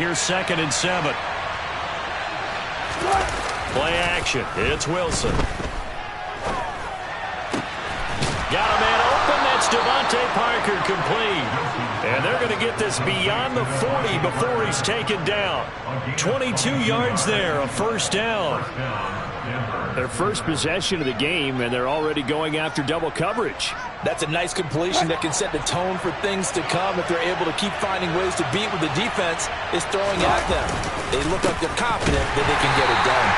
here's 2nd and 7. Play action. It's Wilson. Got a man open. That's Devontae Parker complete. And they're going to get this beyond the 40 before he's taken down. 22 yards there, a first down. Their first possession of the game, and they're already going after double coverage. That's a nice completion that can set the tone for things to come if they're able to keep finding ways to beat what the defense is throwing at them. They look like they're confident that they can get it done.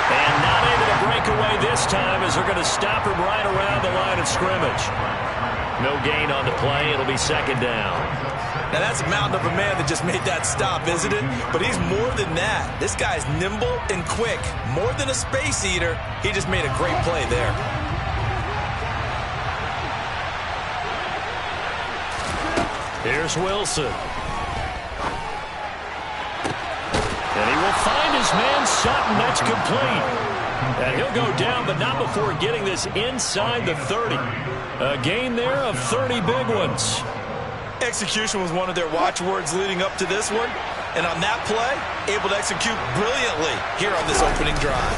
And not able to break away this time as they're going to stop him right around the line of scrimmage. No gain on the play. It'll be 2nd down. Now, that's a mountain of a man that just made that stop, isn't it? But he's more than that. This guy's nimble and quick. More than a space eater. He just made a great play there. Here's Wilson. And he will find his man Sutton. That's complete. And he'll go down, but not before getting this inside the 30. A gain there of 30 big ones. Execution was one of their watchwords leading up to this one. And on that play, able to execute brilliantly here on this opening drive.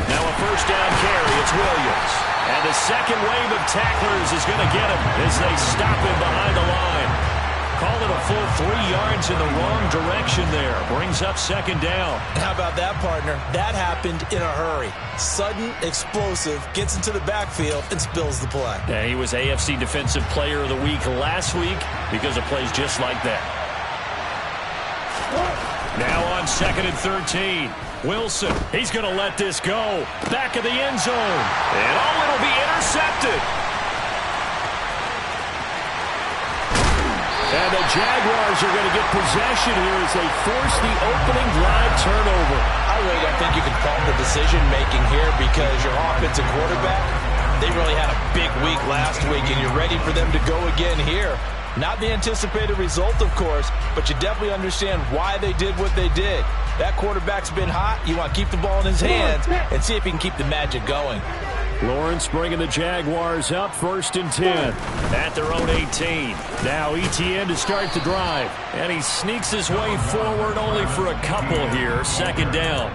Now a first down carry. It's Williams. And the second wave of tacklers is going to get him as they stop him behind the line. Call it a full 3 yards in the wrong direction there. Brings up 2nd down. How about that, partner? That happened in a hurry. Sudden, explosive, gets into the backfield and spills the play. Yeah, he was AFC Defensive Player of the Week last week because of plays just like that. Now on 2nd and 13. Wilson, he's going to let this go. Back of the end zone. And it'll be intercepted. And the Jaguars are going to get possession here as they force the opening drive turnover. I think you can fault the decision-making here because your offensive quarterback, they really had a big week last week, and you're ready for them to go again here. Not the anticipated result, of course, but you definitely understand why they did what they did. That quarterback's been hot. You want to keep the ball in his hands and see if he can keep the magic going. Lawrence bringing the Jaguars up 1st and 10 at their own 18. Now Etienne to start the drive. And he sneaks his way forward only for a couple here. 2nd down.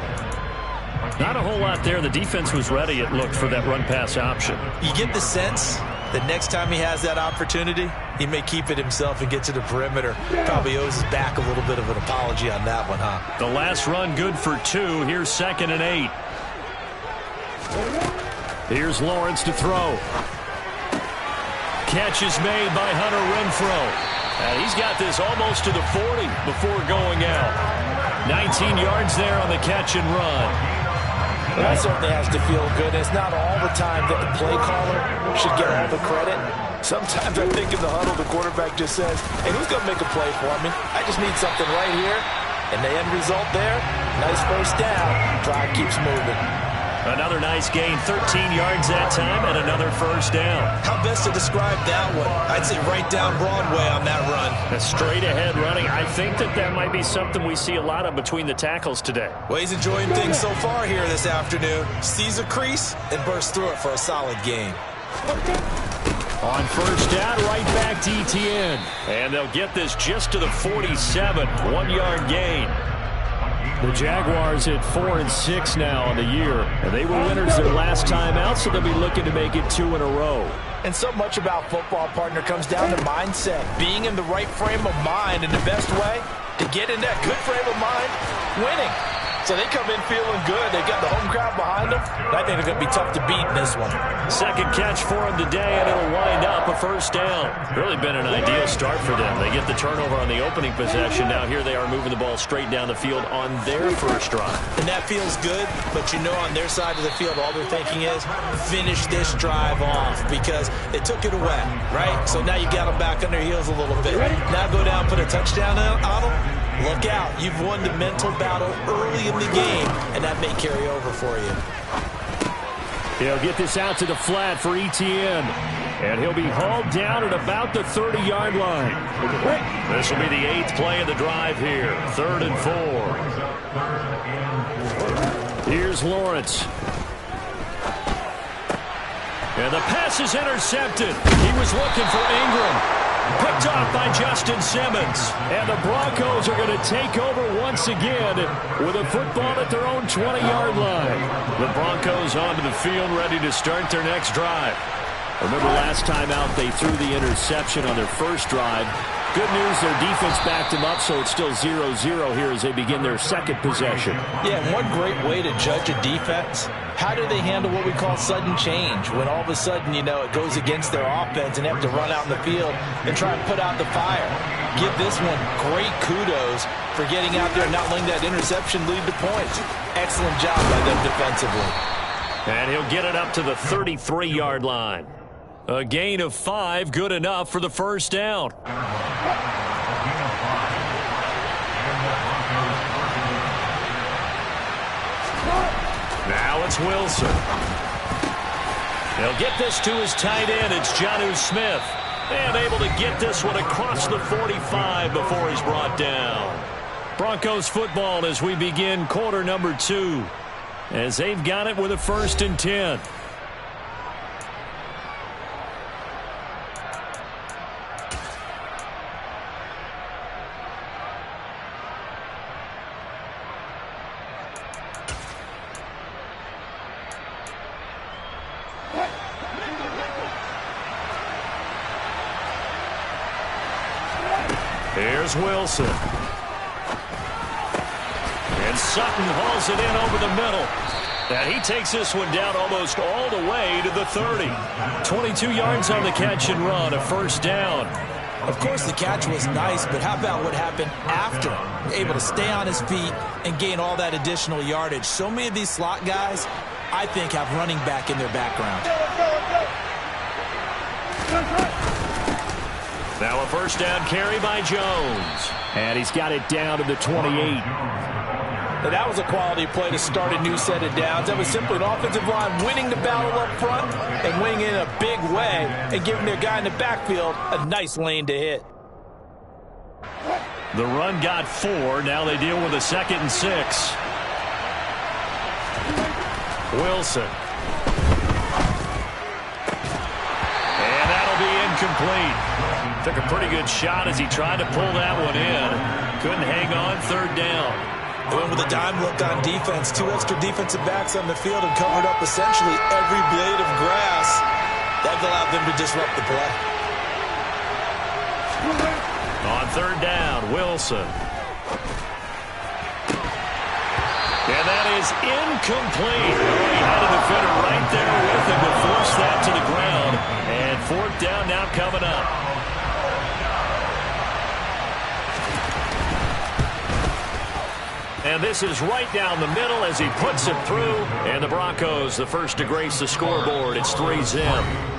Not a whole lot there. The defense was ready, it looked, for that run-pass option. You get the sense that next time he has that opportunity, he may keep it himself and get to the perimeter. Probably owes his back a little bit of an apology on that one, huh? The last run good for 2. Here's 2nd and 8. Here's Lawrence to throw. Catch is made by Hunter Renfrow. And he's got this almost to the 40 before going out. 19 yards there on the catch and run. Well, that certainly has to feel good. It's not all the time that the play caller should get all the credit. Sometimes I think in the huddle, the quarterback just says, hey, who's going to make a play for me? I just need something right here. And the end result there, nice first down. Drive keeps moving. Another nice gain, 13 yards that time, and another first down. How best to describe that one? I'd say right down Broadway on that run. A straight ahead running. I think that might be something we see a lot of between the tackles today. Well, he's enjoying things so far here this afternoon. Sees a crease and bursts through it for a solid gain. On first down, right back to Etienne. And they'll get this just to the 47, 1-yard gain. The Jaguars at 4-6 now on the year, and they were winners their last time out, so they'll be looking to make it 2 in a row. And so much about football, partner, comes down to mindset. Being in the right frame of mind, and the best way to get in that good frame of mind, winning. So they come in feeling good. They got the home crowd behind them. I think they're going to be tough to beat in this one. Second catch for him today, and it'll wind up a first down. Really been an ideal start for them. They get the turnover on the opening possession. Now here they are moving the ball straight down the field on their first drive. And that feels good, but you know on their side of the field, all they're thinking is finish this drive off because they took it away, right? So now you got them back on their heels a little bit. Now go down, put a touchdown on them. Look out. You've won the mental battle early in the game, and that may carry over for you. He'll get this out to the flat for Etienne. And he'll be hauled down at about the 30-yard line. This will be the 8th play of the drive here. 3rd and 4. Here's Lawrence. And the pass is intercepted. He was looking for Ingram. Picked off by Justin Simmons. And the Broncos are going to take over once again with a football at their own 20-yard line. The Broncos onto the field, ready to start their next drive. Remember last time out they threw the interception on their first drive. Good news, their defense backed them up, so it's still 0-0 here as they begin their second possession. Yeah, and one great way to judge a defense, how do they handle what we call sudden change? When all of a sudden, you know, it goes against their offense and they have to run out in the field and try and put out the fire. Give this one great kudos for getting out there and not letting that interception lead to points. Excellent job by them defensively. And he'll get it up to the 33-yard line. A gain of 5, good enough for the first down. Now it's Wilson. He'll get this to his tight end. It's Jonnu Smith. And able to get this one across the 45 before he's brought down. Broncos football as we begin quarter number 2. As they've got it with a 1st and 10. Here's Wilson. And Sutton hauls it in over the middle. And he takes this one down almost all the way to the 30. 22 yards on the catch and run, a first down. Of course, the catch was nice, but how about what happened after? Able to stay on his feet and gain all that additional yardage. So many of these slot guys, I think, have running back in their background. Now a first down carry by Jones. And he's got it down to the 28. Now that was a quality play to start a new set of downs. That was simply an offensive line winning the battle up front and winning in a big way and giving their guy in the backfield a nice lane to hit. The run got 4. Now they deal with a 2nd and 6. Wilson. And that'll be incomplete. Took a pretty good shot as he tried to pull that one in. Couldn't hang on, 3rd down. They went with a dime look on defense. 2 extra defensive backs on the field and covered up essentially every blade of grass. That allowed them to disrupt the play. On 3rd down, Wilson. And that is incomplete. Oh, he had a defender right there with him to force that to the ground. And 4th down now coming up. And this is right down the middle as he puts it through. And the Broncos, the first to grace the scoreboard. It's 3-zip.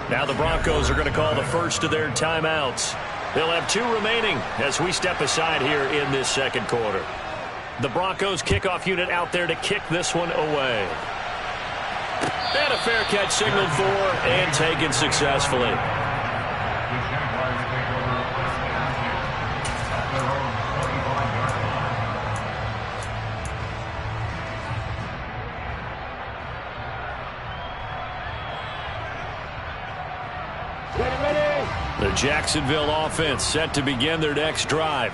Now the Broncos are going to call the first of their timeouts. They'll have 2 remaining as we step aside here in this second quarter. The Broncos kickoff unit out there to kick this one away. And a fair catch signaled for and taken successfully. The Jacksonville offense set to begin their next drive.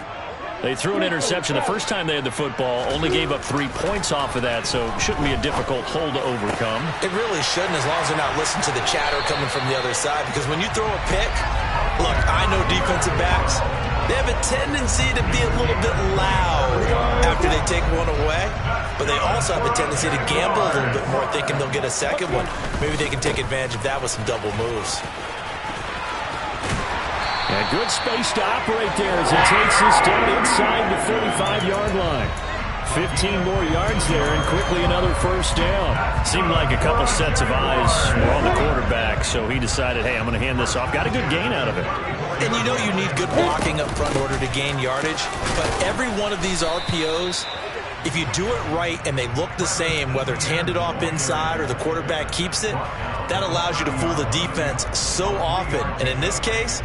They threw an interception the first time they had the football, only gave up 3 points off of that, so shouldn't be a difficult hole to overcome. It really shouldn't, as long as they're not listening to the chatter coming from the other side, because when you throw a pick, look, I know defensive backs, they have a tendency to be a little bit loud after they take one away, but they also have a tendency to gamble a little bit more, thinking they'll get a second one. Maybe they can take advantage of that with some double moves. And good space to operate there as he takes this down inside the 35-yard line. 15 more yards there and quickly another first down. Seemed like a couple sets of eyes were on the quarterback, so he decided, hey, I'm going to hand this off. Got a good gain out of it. And you know you need good blocking up front in order to gain yardage, but every one of these RPOs, if you do it right and they look the same, whether it's handed off inside or the quarterback keeps it, that allows you to fool the defense so often. And in this case,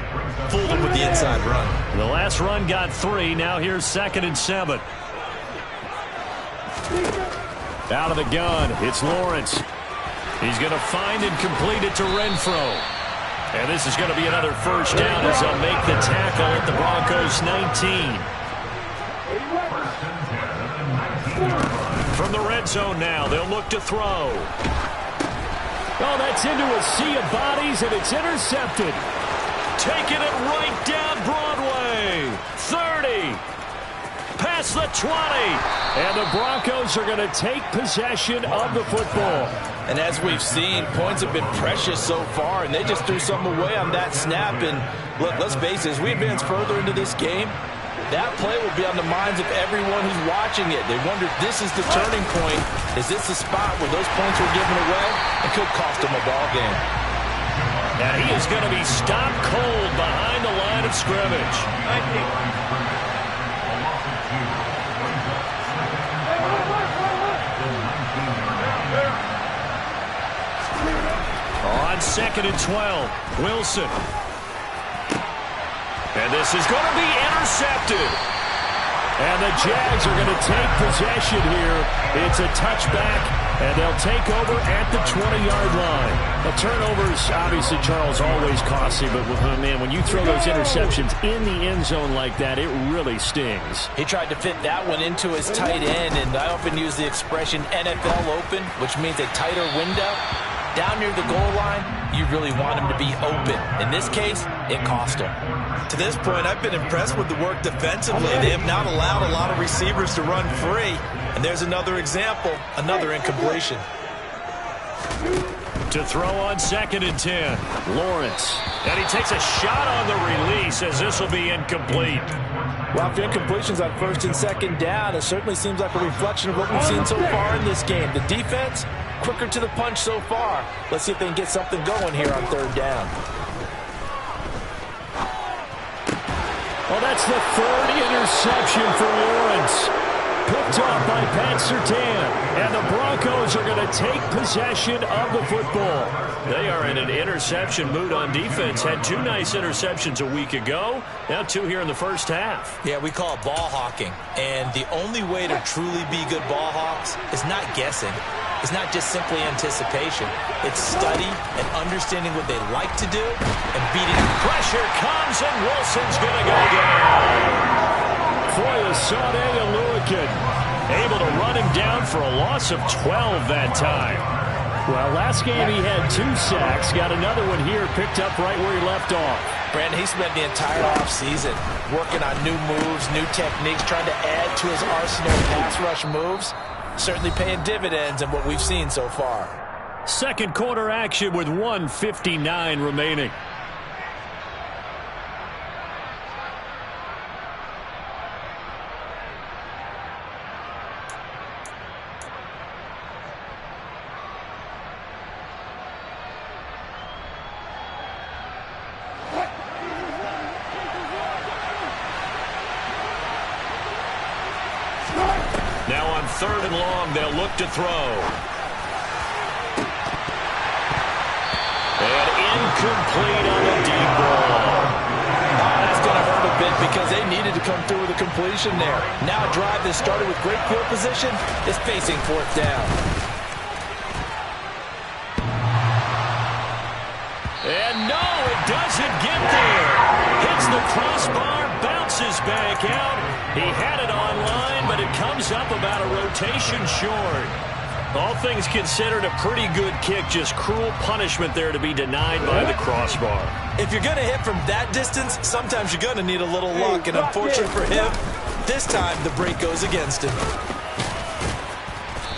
fooled them with the inside run. The last run got 3. Now here's 2nd and 7. Out of the gun, it's Lawrence. He's going to find and complete it to Renfro. And this is going to be another first down as they'll make the tackle at the Broncos 19. From the red zone now, they'll look to throw. Oh, that's into a sea of bodies, and it's intercepted. Taking it right down Broadway. 30. Past the 20. And the Broncos are going to take possession of the football. And as we've seen, points have been precious so far, and they just threw something away on that snap. And look, let's face it, as we advance further into this game, that play will be on the minds of everyone who's watching it. They wonder, this is the turning point. Is this the spot where those points were given away? It could cost them a ball game. And he is going to be stopped cold behind the line of scrimmage. On 2nd and 12, Wilson. And this is going to be intercepted. And the Jags are going to take possession here. It's a touchback, and they'll take over at the 20-yard line. The turnovers, obviously, Charles, always costly, but, man, when you throw those interceptions in the end zone like that, it really stings. He tried to fit that one into his tight end, and I often use the expression NFL open, which means a tighter window. Down near the goal line, you really want him to be open. In this case, it cost him. To this point, I've been impressed with the work defensively. They have not allowed a lot of receivers to run free. And there's another example, another incompletion. To throw on 2nd and 10, Lawrence. And he takes a shot on the release as this will be incomplete. Well, after incompletions on 1st and 2nd down, it certainly seems like a reflection of what we've seen so far in this game. The defense, quicker to the punch so far. Let's see if they can get something going here on 3rd down. Well, that's the 3rd interception for Lawrence. Picked off by Pat Surtain. And the Broncos are going to take possession of the football. They are in an interception mood on defense. Had 2 nice interceptions a week ago. Now 2 here in the first half. Yeah, we call it ball hawking. And the only way to truly be good ball hawks is not guessing. It's not just simply anticipation. It's study and understanding what they like to do and beating. Pressure comes, and Wilson's going to go down. Foyesade Oluwakin able to run him down for a loss of 12 that time. Well, last game he had 2 sacks. Got another one here, picked up right where he left off. Brandon, he spent the entire offseason working on new moves, new techniques, trying to add to his arsenal of pass rush moves. Certainly paying dividends in what we've seen so far. Second quarter action with 1:59 remaining. Now on 3rd and long, they'll look to throw. And incomplete on the deep ball. That's going to hurt a bit because they needed to come through with a completion there. Now a drive that started with great field position is facing 4th down. And no, it doesn't get there. Hits the crossbar, bounces back out. He had it online, but it comes up about a rotation short. All things considered, a pretty good kick. Just cruel punishment there to be denied by the crossbar. If you're going to hit from that distance, sometimes you're going to need a little luck. And unfortunately for him, this time the break goes against him.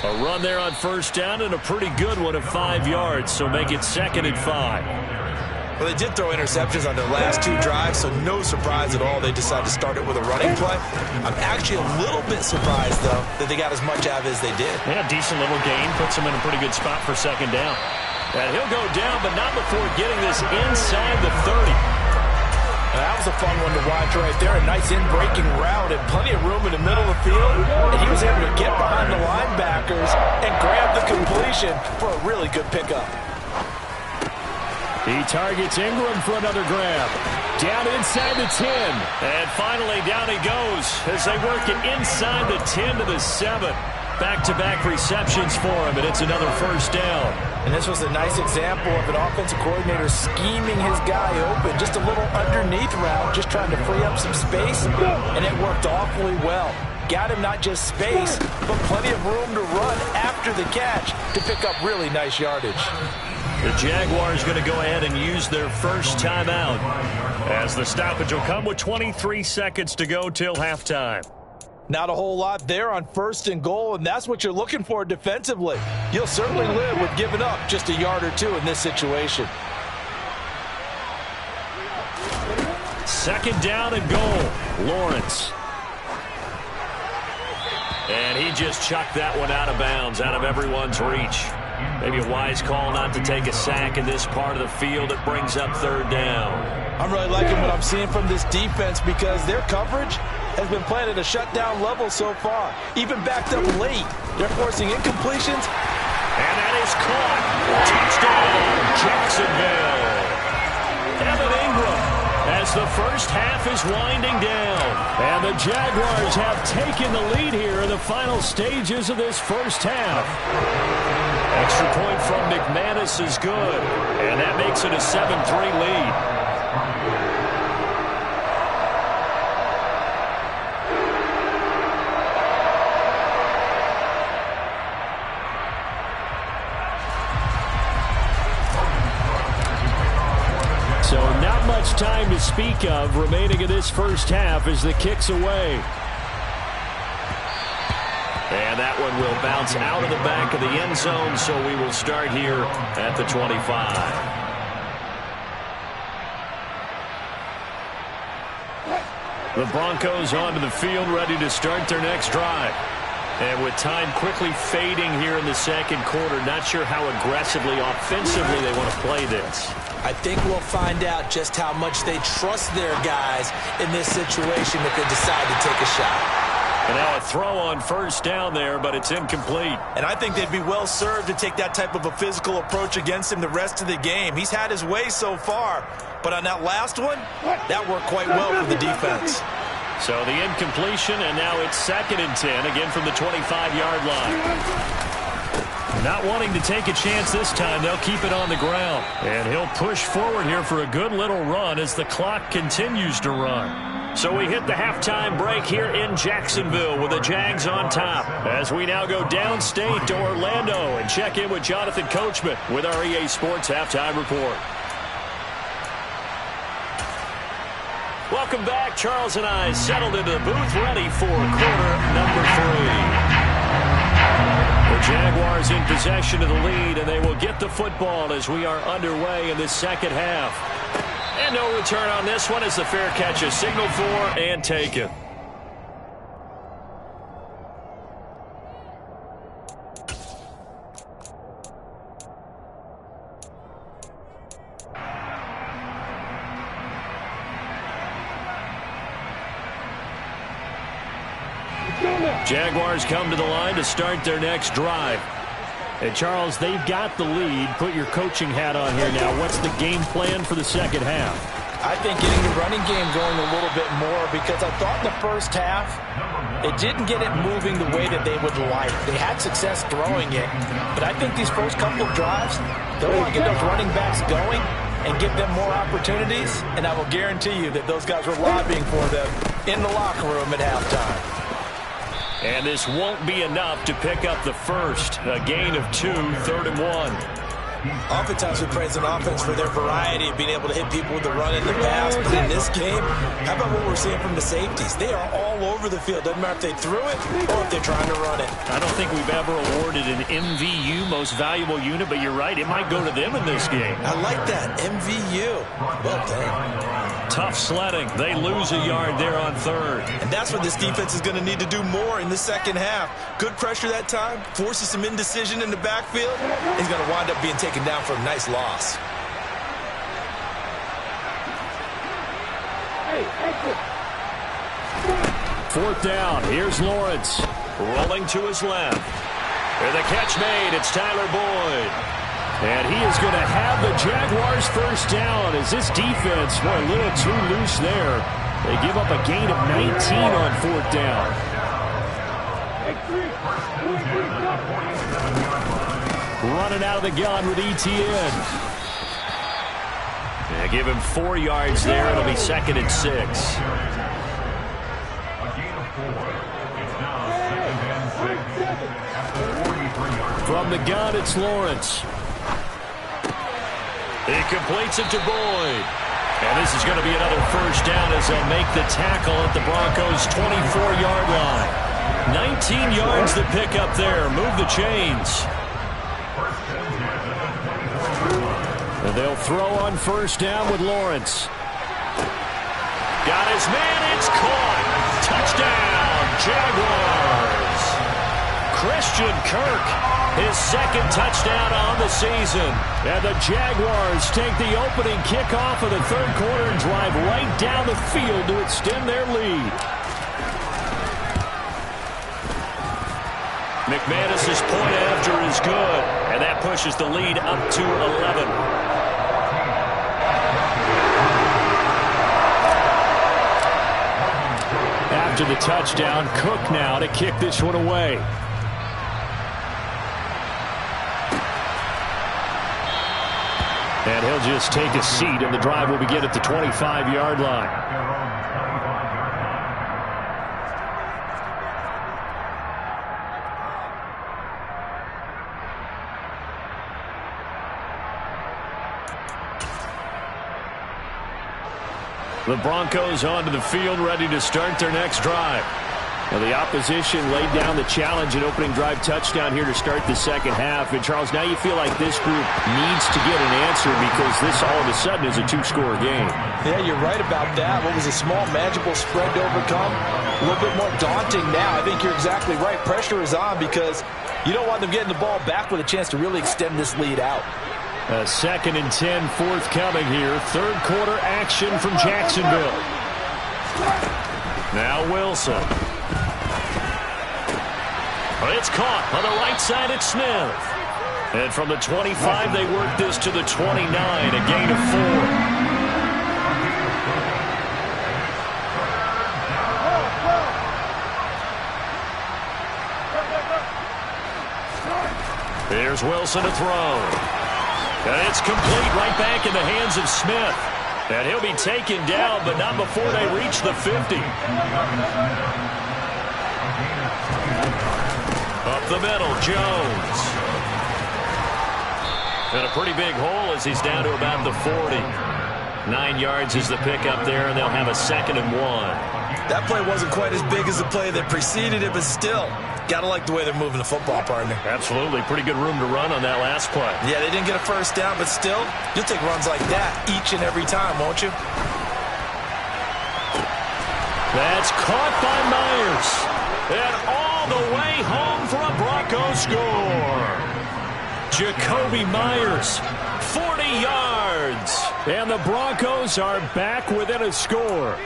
A run there on 1st down and a pretty good one of 5 yards. So make it 2nd and 5. Well, they did throw interceptions on their last 2 drives, so no surprise at all they decided to start it with a running play. I'm actually a little bit surprised, though, that they got as much out of it as they did. Yeah, decent little gain. Puts them in a pretty good spot for 2nd down. And he'll go down, but not before getting this inside the 30. That was a fun one to watch right there. A nice in-breaking route and plenty of room in the middle of the field. And he was able to get behind the linebackers and grab the completion for a really good pickup. He targets Ingram for another grab. Down inside the 10. And finally down he goes as they work it inside the 10 to the 7. Back-to-back receptions for him, and it's another first down. And this was a nice example of an offensive coordinator scheming his guy open. Just a little underneath route, just trying to free up some space, and it worked awfully well. Got him not just space, but plenty of room to run after the catch to pick up really nice yardage. The Jaguars going to go ahead and use their first timeout, as the stoppage will come with 23 seconds to go till halftime. Not a whole lot there on 1st and goal, and that's what you're looking for defensively. You'll certainly live with giving up just a yard or two in this situation. 2nd down and goal. Lawrence. And he just chucked that one out of bounds, out of everyone's reach. Maybe a wise call not to take a sack in this part of the field. It brings up 3rd down. I'm really liking what I'm seeing from this defense because their coverage has been playing at a shutdown level so far. Even backed up late. They're forcing incompletions. And that is caught. Touchdown, Jacksonville. Evan Ingram, as the first half is winding down. And the Jaguars have taken the lead here in the final stages of this first half. Extra point from McManus is good. And that makes it a 7-3 lead. So not much time to speak of remaining in this first half as the kick's away. And that one will bounce out of the back of the end zone, so we will start here at the 25. The Broncos onto the field, ready to start their next drive. And with time quickly fading here in the 2nd quarter, not sure how aggressively, offensively they want to play this. I think we'll find out just how much they trust their guys in this situation if they decide to take a shot. And now a throw on 1st down there, but it's incomplete. And I think they'd be well served to take that type of a physical approach against him the rest of the game. He's had his way so far, but on that last one, that worked quite well for the defense. So the incompletion, and now it's 2nd and 10, again from the 25-yard line. Not wanting to take a chance this time, they'll keep it on the ground. And he'll push forward here for a good little run as the clock continues to run. So we hit the halftime break here in Jacksonville with the Jags on top. As we now go downstate to Orlando and check in with Jonathan Coachman with our EA Sports Halftime Report. Welcome back. Charles and I settled into the booth, ready for quarter number 3. The Jaguars in possession of the lead, and they will get the football as we are underway in this 2nd half. And no return on this one as the fair catch is signaled for and taken. Jaguars come to the line to start their next drive. And Charles, they've got the lead. Put your coaching hat on here now. What's the game plan for the 2nd half? I think getting the running game going a little bit more because I thought in the first half it didn't get it moving the way that they would like. They had success throwing it, but I think these first couple of drives, they want to get those running backs going and give them more opportunities, and I will guarantee you that those guys were lobbying for them in the locker room at halftime. And this won't be enough to pick up the first. A gain of 2, 3rd and 1. Oftentimes we praise an offense for their variety of being able to hit people with the run and the pass. But in this game, how about what we're seeing from the safeties? They are all over the field. Doesn't matter if they threw it or if they're trying to run it. I don't think we've ever awarded an MVU, most valuable unit, but you're right. It might go to them in this game. I like that. MVU. Well done. Tough sledding. They lose a yard there on 3rd. And that's what this defense is going to need to do more in the 2nd half. Good pressure that time. Forces some indecision in the backfield. He's going to wind up being taken down for a nice loss. Fourth down. Here's Lawrence. Rolling to his left. And the catch made. It's Tyler Boyd. And he is going to have the Jaguars first down as this defense, boy, a little too loose there. They give up a gain of 19 on 4th down. Running out of the gun with ETN. Yeah, give him 4 yards there. It'll be 2nd and 6. From the gun, it's Lawrence. He completes it to Boyd. And this is going to be another first down as they'll make the tackle at the Broncos' 24-yard line. 19 yards to pick up there. Move the chains. And they'll throw on first down with Lawrence. Got his man. It's caught. Touchdown, Jaguars. Christian Kirk, his 2nd touchdown on the season. And the Jaguars take the opening kickoff of the 3rd quarter and drive right down the field to extend their lead. McManus's point after is good, and that pushes the lead up to 11. After the touchdown, Cook now to kick this one away. And he'll just take a seat, and the drive will begin at the 25-yard line. The Broncos onto the field, ready to start their next drive. Now the opposition laid down the challenge and opening drive touchdown here to start the 2nd half. And, Charles, now you feel like this group needs to get an answer because this all of a sudden is a 2-score game. Yeah, you're right about that. What was a small, manageable spread to overcome, a little bit more daunting now. I think you're exactly right. Pressure is on because you don't want them getting the ball back with a chance to really extend this lead out. 2nd and 10 forthcoming here. 3rd quarter action from Jacksonville. Now Wilson. It's caught on the right side at Smith. And from the 25, they work this to the 29, a gain of 4. Here's Wilson to throw. And it's complete right back in the hands of Smith. And he'll be taken down, but not before they reach the 50. Up the middle, Jones. And a pretty big hole as he's down to about the 40. 9 yards is the pickup there, and they'll have a 2nd and 1. That play wasn't quite as big as the play that preceded it, but still, got to like the way they're moving the football, partner. Absolutely. Pretty good room to run on that last play. Yeah, they didn't get a first down, but still, you'll take runs like that each and every time, won't you? That's caught by Myers. And all the way home for a Broncos score. Jacoby Myers, 40 yards. And the Broncos are back within a score.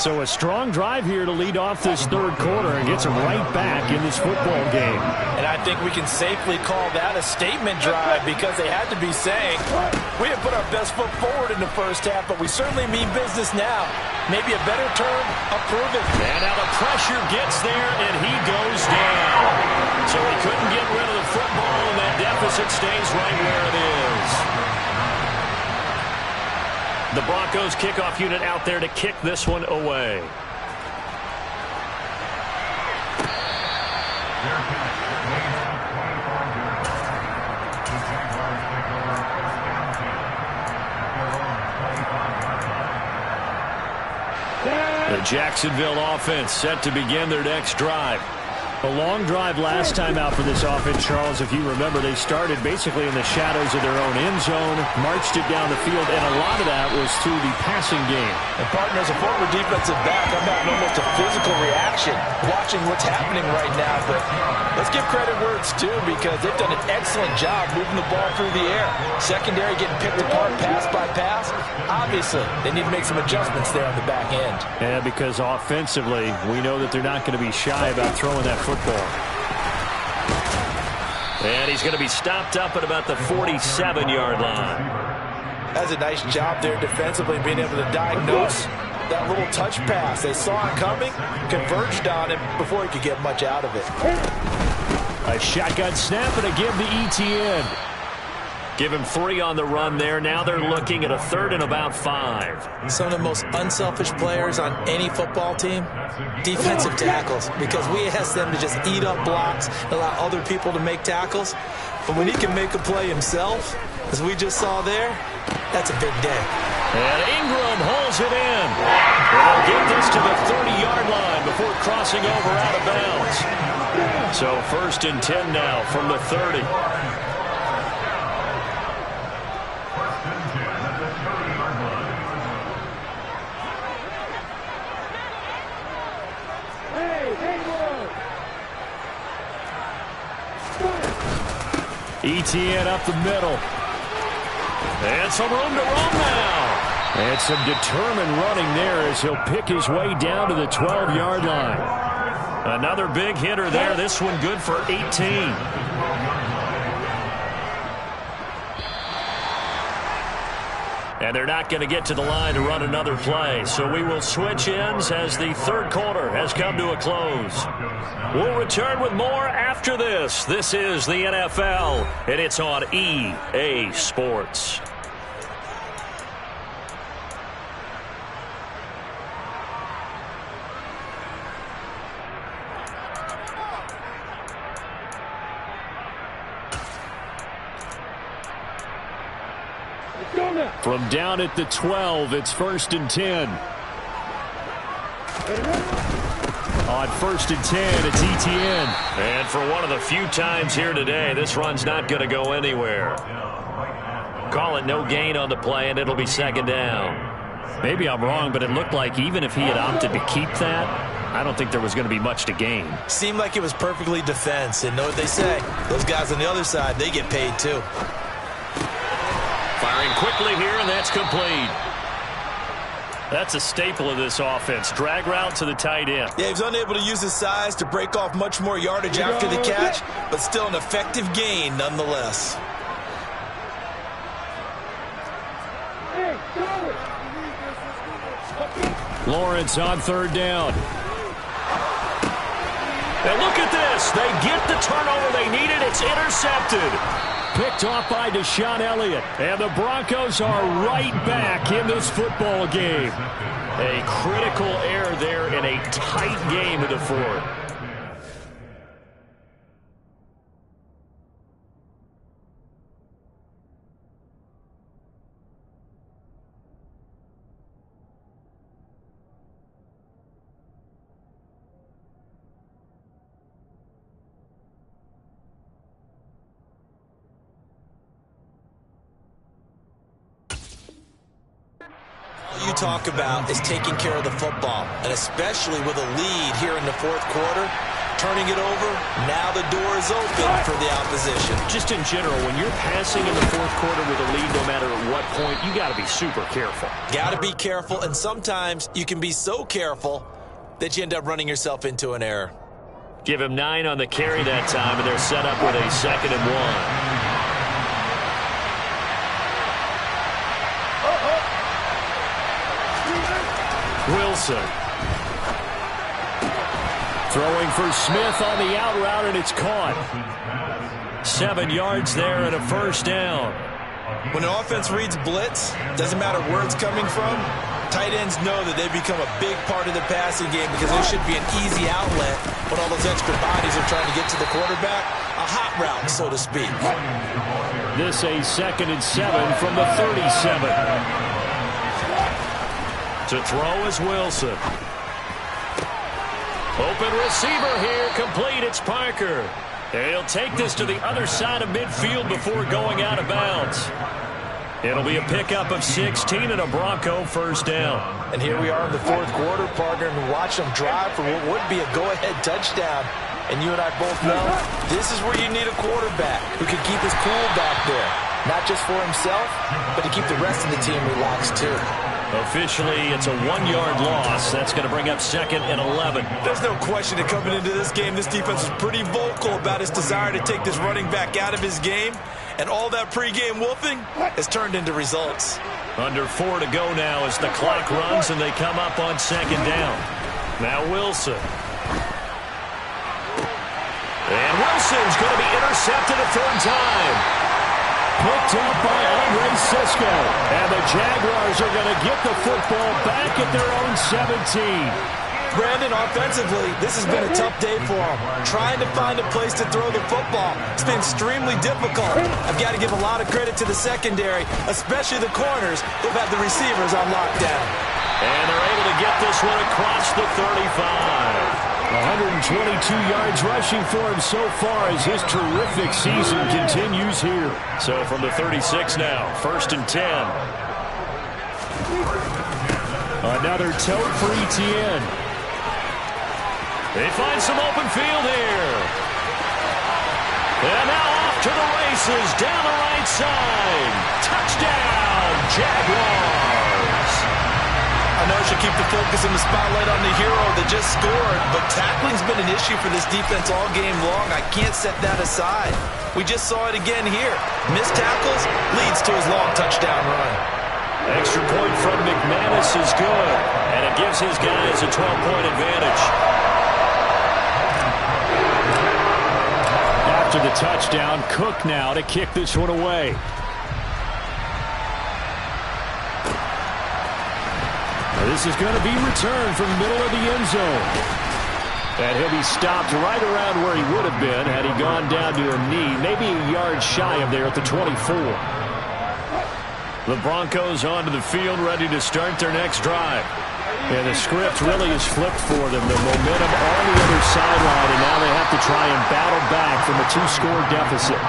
So a strong drive here to lead off this 3rd quarter and gets them right back in this football game. And I think we can safely call that a statement drive because they had to be saying, we have put our best foot forward in the first half, but we certainly mean business now. Maybe a better term, approve it. And now the pressure gets there, and he goes down. So he couldn't get rid of the football, and that deficit stays right where it is. The Broncos kickoff unit out there to kick this one away. The Jacksonville offense set to begin their next drive. A long drive last time out for this offense, Charles. If you remember, they started basically in the shadows of their own end zone, marched it down the field, and a lot of that was through the passing game. And, partner, as a former defensive back, I'm having almost a physical reaction watching what's happening right now. But let's give credit where it's due because they've done an excellent job moving the ball through the air. Secondary getting picked apart pass by pass. Obviously, they need to make some adjustments there on the back end. Yeah, because offensively, we know that they're not going to be shy about throwing that football. And he's going to be stopped up at about the 47-yard line. That's a nice job there defensively, being able to diagnose that little touch pass. They saw it coming, converged on him before he could get much out of it. A shotgun snap and a give to ETN. Give him 3 on the run there. Now they're looking at a 3rd and about 5. Some of the most unselfish players on any football team, defensive tackles, because we ask them to just eat up blocks, allow other people to make tackles. But when he can make a play himself, as we just saw there, that's a big day. And Ingram holds it in. They'll get this to the 30-yard line before crossing over out of bounds. So 1st and 10 now from the 30. ETN up the middle. And some room to run now. And some determined running there as he'll pick his way down to the 12-yard line. Another big hitter there. This one good for 18. And they're not going to get to the line to run another play. So we will switch ends as the 3rd quarter has come to a close. We'll return with more after this. This is the NFL, and it's on EA Sports. From down at the 12, it's 1st and 10. On 1st and 10, it's ETN. And for one of the few times here today, this run's not going to go anywhere. Call it no gain on the play, and it'll be 2nd down. Maybe I'm wrong, but it looked like even if he had opted to keep that, I don't think there was going to be much to gain. Seemed like it was perfectly defense, and know what they say. Those guys on the other side, they get paid too. Firing quickly here, and that's complete. That's a staple of this offense. Drag route to the tight end. Yeah, he was unable to use his size to break off much more yardage after the catch, but still an effective gain nonetheless. Lawrence on 3rd down. And look at this. They get the turnover they needed. It's intercepted. Picked off by Deshaun Elliott. And the Broncos are right back in this football game. A critical error there in a tight game in the 4th. You talk about is taking care of the football, and especially with a lead here in the 4th quarter, turning it over, now the door is open for the opposition. Just in general, when you're passing in the 4th quarter with a lead, no matter at what point, you got to be super careful. Got to be careful, and sometimes you can be so careful that you end up running yourself into an error. Give him 9 on the carry that time, and they're set up with a 2nd and 1. Wilson. Throwing for Smith on the out route, and it's caught. 7 yards there and a 1st down. When an offense reads blitz, doesn't matter where it's coming from, tight ends know that they become a big part of the passing game because there should be an easy outlet when all those extra bodies are trying to get to the quarterback. A hot route, so to speak. This a 2nd and 7 from the 37. To throw is Wilson. Open receiver here, complete, it's Parker. And he'll take this to the other side of midfield before going out of bounds. It'll be a pickup of 16 and a Bronco 1st down. And here we are in the 4th quarter, partner, and watch them drive for what would be a go-ahead touchdown. And you and I both know this is where you need a quarterback who can keep his cool back there. Not just for himself, but to keep the rest of the team relaxed too. Officially, it's a 1-yard loss. That's going to bring up 2nd and 11. There's no question that coming into this game, this defense was pretty vocal about its desire to take this running back out of his game. And all that pregame wolfing has turned into results. Under 4 to go now as the clock runs and they come up on second down. Now Wilson. And Wilson's going to be intercepted a third time. Picked up by Andre Cisco. And the Jaguars are going to get the football back at their own 17. Brandon, offensively, this has been a tough day for him. Trying to find a place to throw the football. It's been extremely difficult. I've got to give a lot of credit to the secondary, especially the corners who've had the receivers on lockdown. And they're able to get this one across the 35. 122 yards rushing for him so far as his terrific season continues here. So from the 36 now, 1st and 10. Another tote for ETN. They find some open field here. And now off to the races down the right side. Touchdown, Jaguars. I know I should keep the focus and the spotlight on the hero that just scored, but tackling's been an issue for this defense all game long. I can't set that aside. We just saw it again here. Missed tackles leads to his long touchdown run. Extra point from McManus is good, and it gives his guys a 12-point advantage. After the touchdown, Cook now to kick this one away. This is going to be returned from the middle of the end zone. And he'll be stopped right around where he would have been had he gone down to a knee, maybe a yard shy of there at the 24. The Broncos onto the field, ready to start their next drive. And the script really is flipped for them. The momentum on the other sideline, and now they have to try and battle back from a 2-score deficit.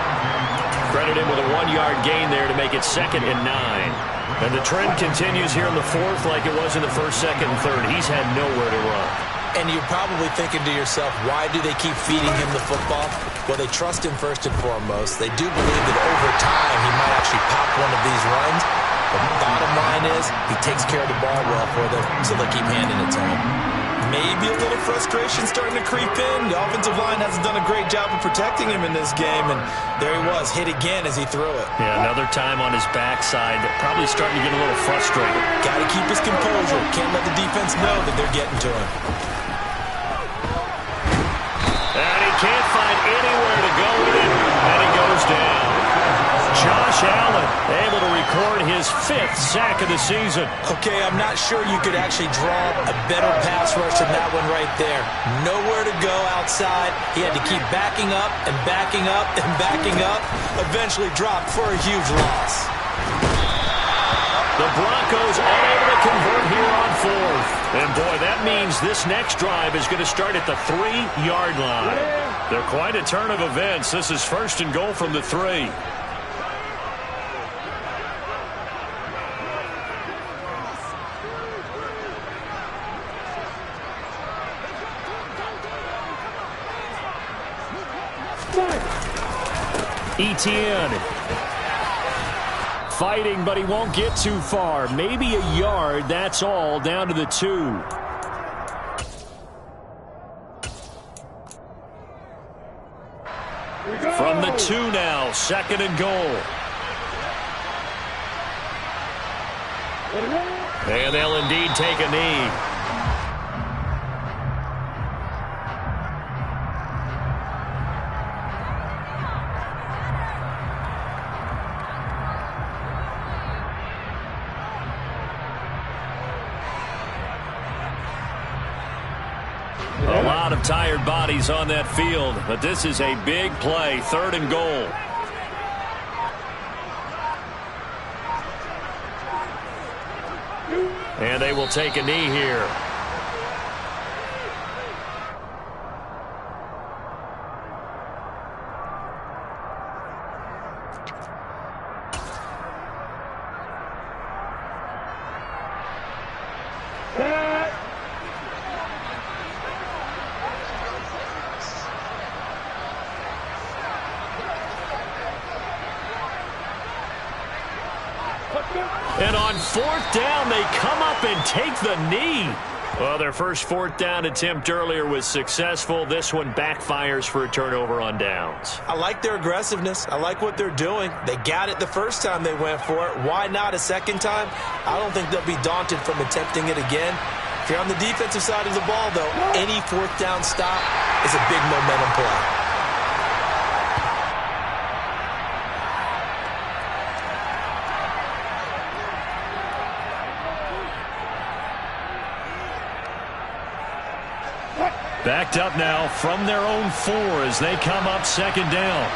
Credit him with a 1-yard gain there to make it 2nd and 9. And the trend continues here in the 4th like it was in the 1st, 2nd, and 3rd. He's had nowhere to run. And you're probably thinking to yourself, why do they keep feeding him the football? Well, they trust him first and foremost. They do believe that over time he might actually pop one of these runs. But the bottom line is he takes care of the ball well for them, so they keep handing it to him. Maybe a little frustration starting to creep in. The offensive line hasn't done a great job of protecting him in this game, and there he was, hit again as he threw it. Yeah, another time on his backside, probably starting to get a little frustrated. Got to keep his composure. Can't let the defense know that they're getting to him. And he can't find anywhere to go with it, and he goes down. Josh Allen able to record his 5th sack of the season. Okay, I'm not sure you could actually draw a better pass rush than that one right there. Nowhere to go outside. He had to keep backing up and backing up and backing up. Eventually dropped for a huge loss. The Broncos unable to convert here on 4th. And boy, that means this next drive is going to start at the 3-yard line. They're quite a turn of events. This is 1st and goal from the 3. ETN fighting, but he won't get too far. Maybe a yard, that's all, down to the 2. From the 2 now, 2nd and goal. And they'll indeed take a knee. A lot of tired bodies on that field, but this is a big play, 3rd and goal. And they will take a knee here. And on 4th down, they come up and take the knee. Well, their first fourth down attempt earlier was successful. This one backfires for a turnover on downs. I like their aggressiveness. I like what they're doing. They got it the first time they went for it. Why not a second time? I don't think they'll be daunted from attempting it again. If you're on the defensive side of the ball, though, any fourth down stop is a big momentum play. Backed up now from their own 4 as they come up second down.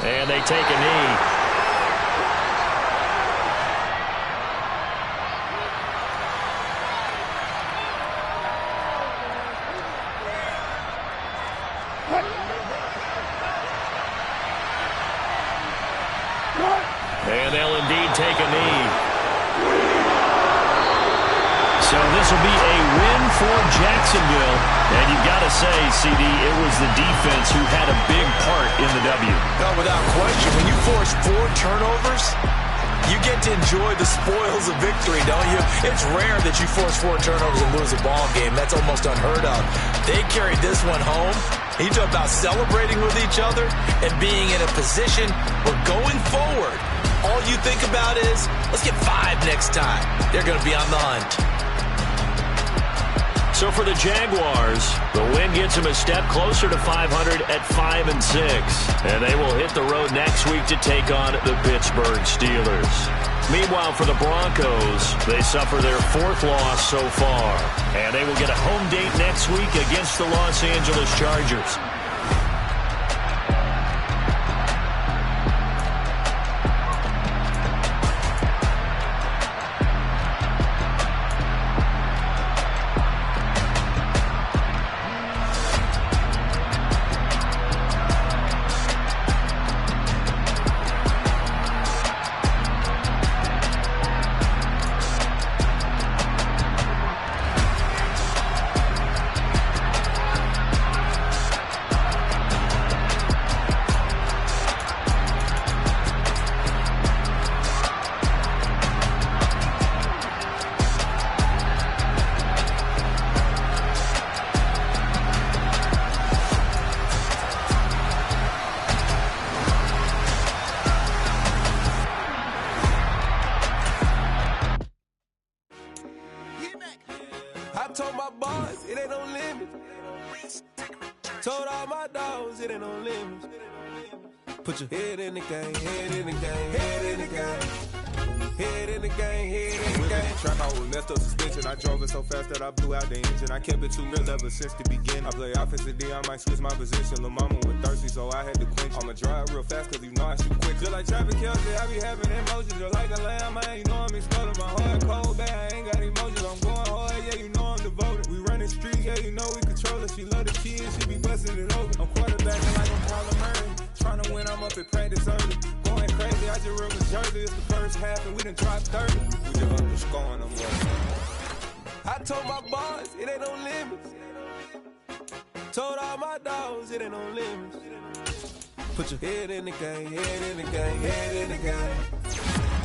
And they take a knee. And they'll indeed take a knee. So this will be a win for Jacksonville. And you've got to say, CD, it was the defense who had a big part in the W. No, without question. When you force 4 turnovers, you get to enjoy the spoils of victory, don't you? It's rare that you force 4 turnovers and lose a ball game. That's almost unheard of. They carried this one home. You talk about celebrating with each other and being in a position where going forward, all you think about is, let's get 5 next time. They're going to be on the hunt. So for the Jaguars, the win gets them a step closer to 500 at 5-6. And they will hit the road next week to take on the Pittsburgh Steelers. Meanwhile, for the Broncos, they suffer their 4th loss so far. And they will get a home date next week against the Los Angeles Chargers. I told my boys, it ain't no limit. Told all my dogs, it ain't no limit. Put your head in the game, head in the game, head in the game. Head in the game, head in the game. Trap out with messed up suspension. I drove it so fast that I blew out the engine. I kept it too real ever since the beginning. I play offensive D, I might switch my position. Lil' mama was thirsty, so I had to quench. I'ma drive real fast, cause you know I shoot quick. Just like Travis Kelce, I be having emotions. Just like a lamb, man, you know I'm exploding. My heart cold, bad, I ain't got emotions. I'm going hard, yeah, you know I'm devoted. We running streets, yeah, you know we control it. She love the kids, she be busting it over. I'm quarterbacking like I'm Kyler Murray. Trying to win, I'm up at practice early. Going crazy, I just real with Jersey. It's the first half and we done dropped 30. We just underscoring them. I told my boys, it ain't no limits. Told all my dogs, it ain't no limits. Put your head in the game, head in the game, head in the game.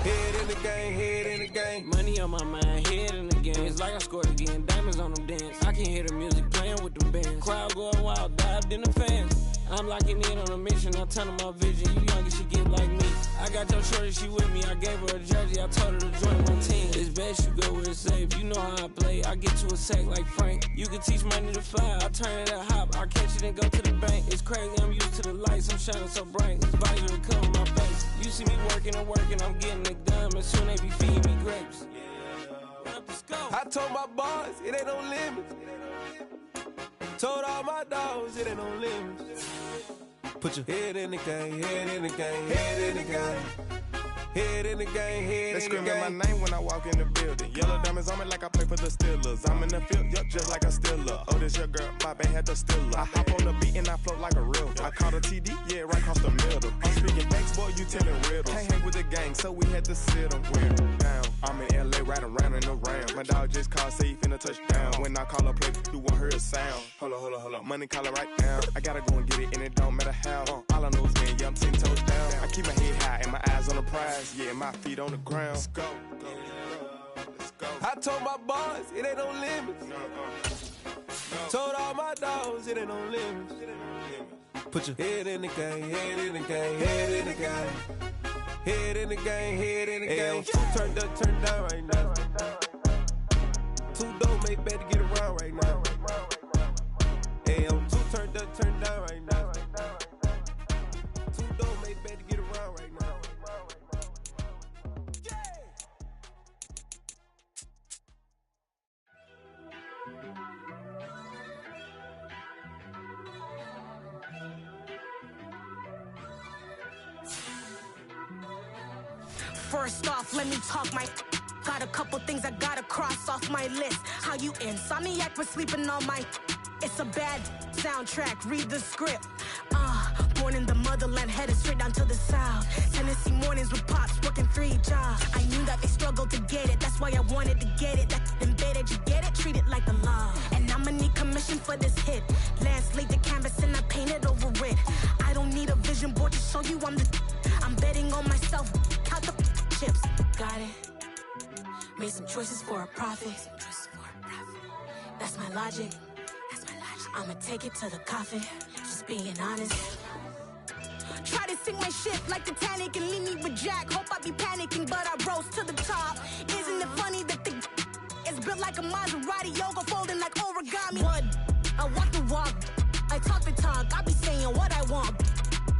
Head in the game, head in the game. Money on my mind, head in the game. It's like I scored again, diamonds on them dance. I can hear the music playing with them bands. Crowd going wild, dived in the fans. I'm locking in on a mission, I'm telling my vision. You young and she get like me. I got your shorty, she with me. I gave her a jersey, I told her to join my team. It's best you go where it's safe. You know how I play. I get to a sack like Frank. You can teach money to fly. I turn it at hop. I catch it and go to the bank. It's crazy, I'm used to the lights. I'm shining so bright. This visor to cover my face. You see me working and working, I'm getting it done. And soon they be feeding me grapes. Up the scope. I told my boys, it ain't no limits. Told all my dogs, it ain't no limits. Put your head in the game, head in the game, head in the game. Head in the game, head They in the screaming my game. name when I walk in the building. Yellow diamonds on me like I play for the Steelers. I'm in the field, yup, just like a Steeler. Oh, this your girl, my band had the Steeler. I hop on the beat and I float like a river. I caught a TD, yeah, right across the middle. I'm speaking thanks, boy, you telling riddles. Can't hang with the gang, so we had to sit them down. I'm in LA, riding around in the Ram. My dog just called, say he finna touchdown. When I call a play, you won't hear a sound. Hold up, money call it right now. I gotta go and get it, and it don't matter how. All I know is win, yeah, I'm 10 toes down. I keep my head high and my eyes on the prize. Yeah, my feet on the ground. Let's go. I told my boys, it ain't no limits. Told all my dogs, it ain't no limits. Put your head in the game, head in the game, head in the game. Head in the game, head in the game. Turned up, turned down right now. Two dope make better get around right now. Hey, I'm two turned up, turned down right now. Two dope make better get around right now. First off, let me talk my. Got a couple things I gotta cross off my list. How you insomniac for sleeping on my. It's a bad soundtrack, read the script. Born in the motherland, headed straight down to the south. Tennessee mornings with pops, working 3 jobs. I knew that they struggled to get it, that's why I wanted to get it. That's embedded, you get it, treat it like the law. And I'ma need commission for this hit. Lance laid the canvas and I painted over it. I don't need a vision board to show you I'm betting on myself, count the chips. Got it. Made some choices for a profit. That's my logic. I'ma take it to the coffin. Just being honest. Try to sink my ship like Titanic and leave me with Jack. Hope I be panicking, but I rose to the top. Isn't it funny that the is built like a Maserati, yoga folding like origami? What? I walk the walk, I talk the talk. I be saying what I want.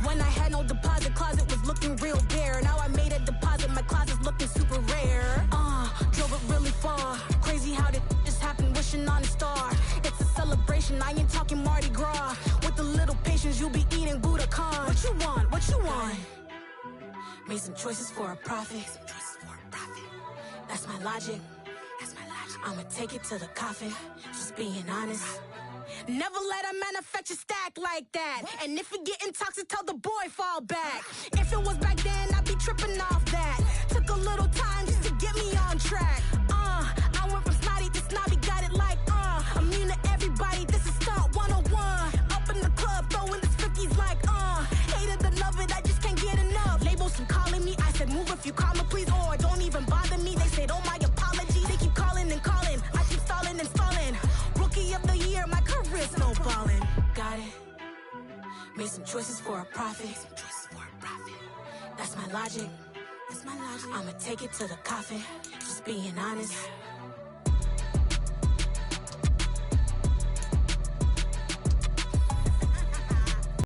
When I had no deposit, closet was looking real bare. Now I made a deposit, my closet's looking super rare. Drove it really far. Crazy how did just happen, wishing on a star. It's a celebration, I ain't talking Mardi Gras. With a little patience, you'll be eating Budokan. What you want? What you want? Made some choices for a profit. That's my logic. I'ma take it to the coffin. Just being honest. Never let a manufacture stack like that. And if it getting toxic, tell the boy fall back. If it was back then, I'd be tripping off that. Took a little time just to get me on track. I went from snotty to snobby, got it like immune to everybody, this is stunt 101. Up in the club, throwing the cookies like hate it or love it, I just can't get enough. Labels keep calling me, I said move if you call me please, or don't even bother me. They said, oh my apologies. They keep calling and calling, I keep stalling and stalling. Rookie of the year, my career snowballing. Got it. Made some choices for a profit. That's my logic. I'ma take it to the coffin. Just being honest.